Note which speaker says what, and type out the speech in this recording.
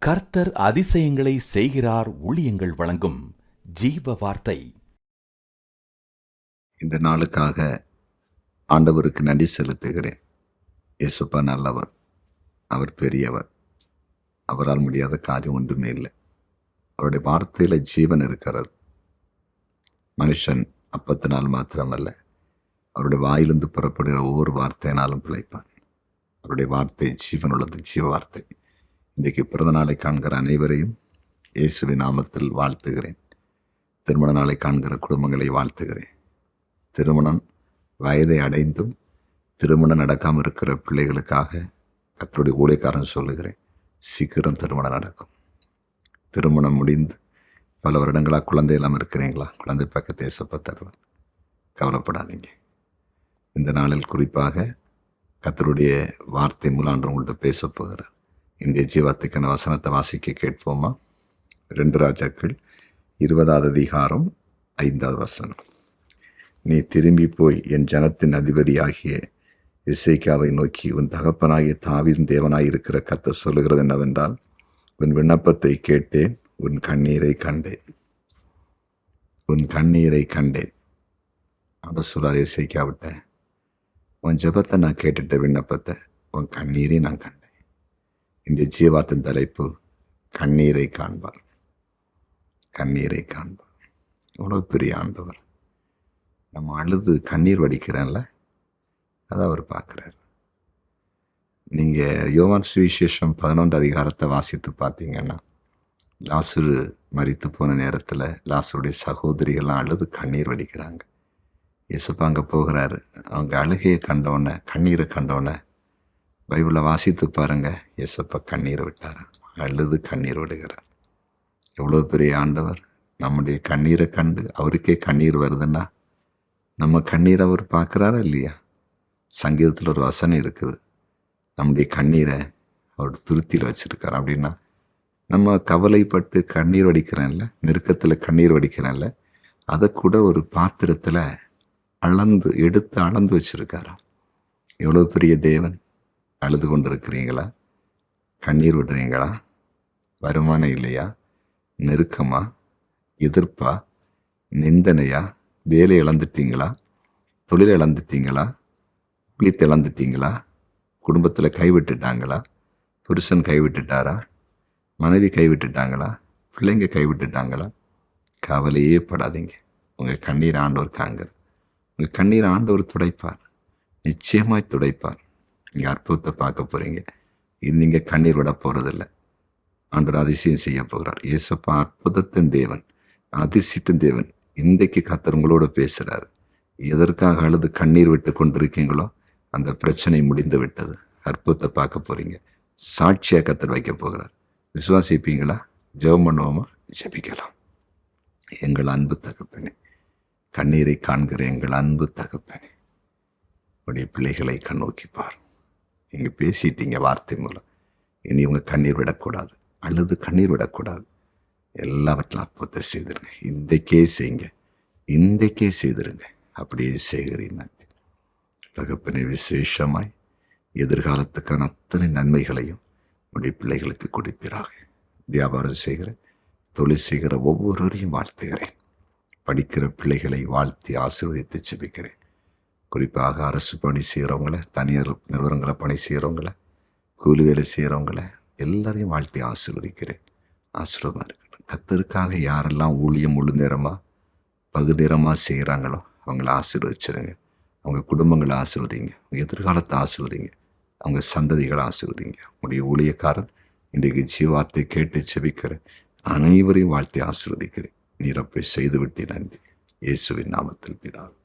Speaker 1: கர்த்தர் அதிசயங்களை செய்கிறார். ஊழியங்கள் வழங்கும் ஜீவ வார்த்தை.
Speaker 2: இந்த நாளுக்காக ஆண்டவருக்கு நன்றி செலுத்துகிறேன். இயேசுப்பா நல்லவர், அவர் பெரியவர், அவரால் முடியாத காரியம் ஒன்றுமே இல்லை. அவருடைய வார்த்தையில் ஜீவன் இருக்கிறது. மனுஷன் அப்பத்தினால் மாத்திரமல்ல, அவருடைய வாயிலிருந்து புறப்படுகிற ஒவ்வொரு வார்த்தையினாலும் பிழைப்பான். அவருடைய வார்த்தை ஜீவன் உள்ளது, ஜீவ வார்த்தை. இன்றைக்கு பிறந்த நாளை காண்கிற அனைவரையும் இயேசுவின் நாமத்தில் வாழ்த்துகிறேன். திருமண நாளை காண்கிற குடும்பங்களை வாழ்த்துகிறேன். திருமணம் வயதை அடைந்தும் திருமணம் நடக்காமல் இருக்கிற பிள்ளைகளுக்காக கர்த்தருடைய ஊழியக்காரன் சொல்லுகிறேன், சீக்கிரம் திருமணம் நடக்கும். திருமணம் முடிந்து பல வருடங்களாக குழந்தை இல்லாமல் இருக்கிறீங்களா? குழந்தை பக்கத்தை ஏசப்பா தருவார், கவலைப்படாதீங்க. இந்த நாளில் குறிப்பாக கர்த்தருடைய வார்த்தை மூலம் உங்கள்கிட்ட பேச போகிறார். இன்றைய ஜீவார்த்தைக்கான வசனத்தை வாசிக்க கேட்போமா? 2 ராஜாக்கள் 20வது அதிகாரம் 5வது வசனம். நீ திரும்பி போய் என் ஜனத்தின் அதிபதியாகிய எசேக்கியாவை நோக்கி, உன் தகப்பனாகிய தாவீதின் தேவனாயிருக்கிற கர்த்தர் சொல்லுகிறது என்னவென்றால், உன் விண்ணப்பத்தை கேட்டேன், உன் கண்ணீரை கண்டேன். உன் கண்ணீரை கண்டேன். அவர் சொல்றார் எசேக்கியாவிட்ட, உன் ஜெபத்தை நான் கேட்டுட்ட, விண்ணப்பத்தை, உன் கண்ணீரை நான் கண்டேன். இந்த ஜீவாத்தின் தலைப்பு, கண்ணீரை காண்பார். கண்ணீரை காண்பார். எவ்வளோ பெரிய ஆண்டவர். நம்ம அழுது கண்ணீர் வடிக்கிறேன்ல, அதை அவர் பார்க்குறார். நீங்கள் யோவான் சுவிசேஷம் 11 அதிகாரத்தை வாசித்து பார்த்தீங்கன்னா, லாசரு மரித்து போன நேரத்தில் லாசருடைய சகோதரிகள்லாம் அழுது கண்ணீர் வடிக்கிறாங்க. இயேசுப்பா அங்கே போகிறாரு. அவங்க அழுகையை கண்டோன்னே, கண்ணீரை கண்டோன்னே, பைபிளில் வாசித்து பாருங்க, இயேசுப்பா கண்ணீர் விட்டார், அழுது கண்ணீர் விடுகிறார். எவ்வளோ பெரிய ஆண்டவர். நம்முடைய கண்ணீரை கண்டு அவருக்கே கண்ணீர் வருதுன்னா நம்ம கண்ணீரை அவர் பார்க்குறாரா இல்லையா? சங்கீதத்தில் ஒரு வசனம் இருக்குது, நம்முடைய கண்ணீரை அவர் துருத்தியில் வச்சுருக்கார். அப்படின்னா நம்ம கவலைப்பட்டு கண்ணீர் வடிக்கிறேன்ல, நெருக்கத்தில் கண்ணீர் வடிக்கிறேன்ல, அதை கூட ஒரு பாத்திரத்தில் எடுத்து அளந்து வச்சுருக்காராம். எவ்வளோ பெரிய தேவன். அழுது கொண்டு இருக்கிறீங்களா? கண்ணீர் விடுறீங்களா? வருமானம் இல்லையா? நெருக்கமா? எதிர்ப்பா? நிந்தனையா? வேலை இழந்துட்டீங்களா? தொழில் இழந்துட்டீங்களா? குளித்து இழந்துட்டீங்களா? குடும்பத்தில் கைவிட்டுட்டாங்களா? புருஷன் கைவிட்டுட்டாரா? மனைவி கைவிட்டுட்டாங்களா? பிள்ளைங்க கைவிட்டுட்டாங்களா? கவலையே படாதீங்க. உங்கள் கண்ணீர் ஆண்டவர் காங்க. உங்கள் கண்ணீர் ஆண்டவர் துடைப்பார், நிச்சயமாய் துடைப்பார். நீங்கள் அற்புதத்தை பார்க்க போகிறீங்க. இது நீங்கள் கண்ணீர் விட போகிறதில்ல. ஆண்டவர் அதிசயம் செய்ய போகிறார். இயேசுப்பா அற்புதத்தின் தேவன், அதிசயத்தின் தேவன். இன்றைக்கு கர்த்தர் உங்களோட பேசுகிறார். எதற்காக அழுது கண்ணீர் விட்டு கொண்டிருக்கீங்களோ அந்த பிரச்சனை முடிந்து விட்டது. அற்புதத்தை பார்க்க போகிறீங்க. சாட்சியாக கர்த்தர் வைக்க போகிறார். விசுவாசிப்பீங்களா? ஜெபம் பண்ணுவோமா? ஜெபிக்கலாம். எங்கள் அன்பு தகப்பனே, கண்ணீரை காண்கிற எங்கள் அன்பு தகப்பனே, உடைய பிள்ளைகளை கண்ணோக்கிப்பார். நீங்கள் பேசிட்டீங்க வார்த்தை மூலம். இனி உங்கள் கண்ணீர் விடக்கூடாது, அழுது கண்ணீர் விடக்கூடாது. எல்லாவற்றிலும் அற்புதத்தை செய்திருங்க. இன்றைக்கே செய்யுங்க, இன்றைக்கே செய்திருங்க. அப்படியே செய்கிறீங்க தகப்பனே. விசேஷமாய் எதிர்காலத்துக்கான அத்தனை நன்மைகளையும் உடைய பிள்ளைகளுக்கு கொடுப்பீராக. வியாபாரம் செய்கிற, தொழில் செய்கிற ஒவ்வொருவரையும் வாழ்த்துகிறேன். படிக்கிற பிள்ளைகளை வாழ்த்தி ஆசீர்வதித்து ஜெபிக்கிறேன். குறிப்பாக அரசு பணி செய்கிறவங்கள, தனியார் நிறுவனங்களை பணி செய்கிறவங்கள, கூலி வேலை செய்கிறவங்கள எல்லாரையும் வாழ்த்தி ஆசீர்வதிக்கிறேன். ஆசீர்வாதமாக இருக்கணும். கர்த்தருக்காக யாரெல்லாம் ஊழியம் முழு நேரமாக பகுநேரமாக செய்கிறாங்களோ அவங்கள ஆசீர்வதிச்சிருங்க. அவங்க குடும்பங்களை ஆசீர்வதிங்க, எதிர்காலத்தை ஆசீர்வதிங்க, அவங்க சந்ததிகளை ஆசீர்வதிங்க. உடைய ஊழியக்காரன் இன்றைக்கு ஜீவார்த்தை கேட்டு செபிக்கிற அனைவரையும் வாழ்த்தி ஆசீர்வதிக்கிறேன். நீர் அப்படி செய்துவிட்டு நன்றி. இயேசுவின் நாமத்தில் பிதாவே.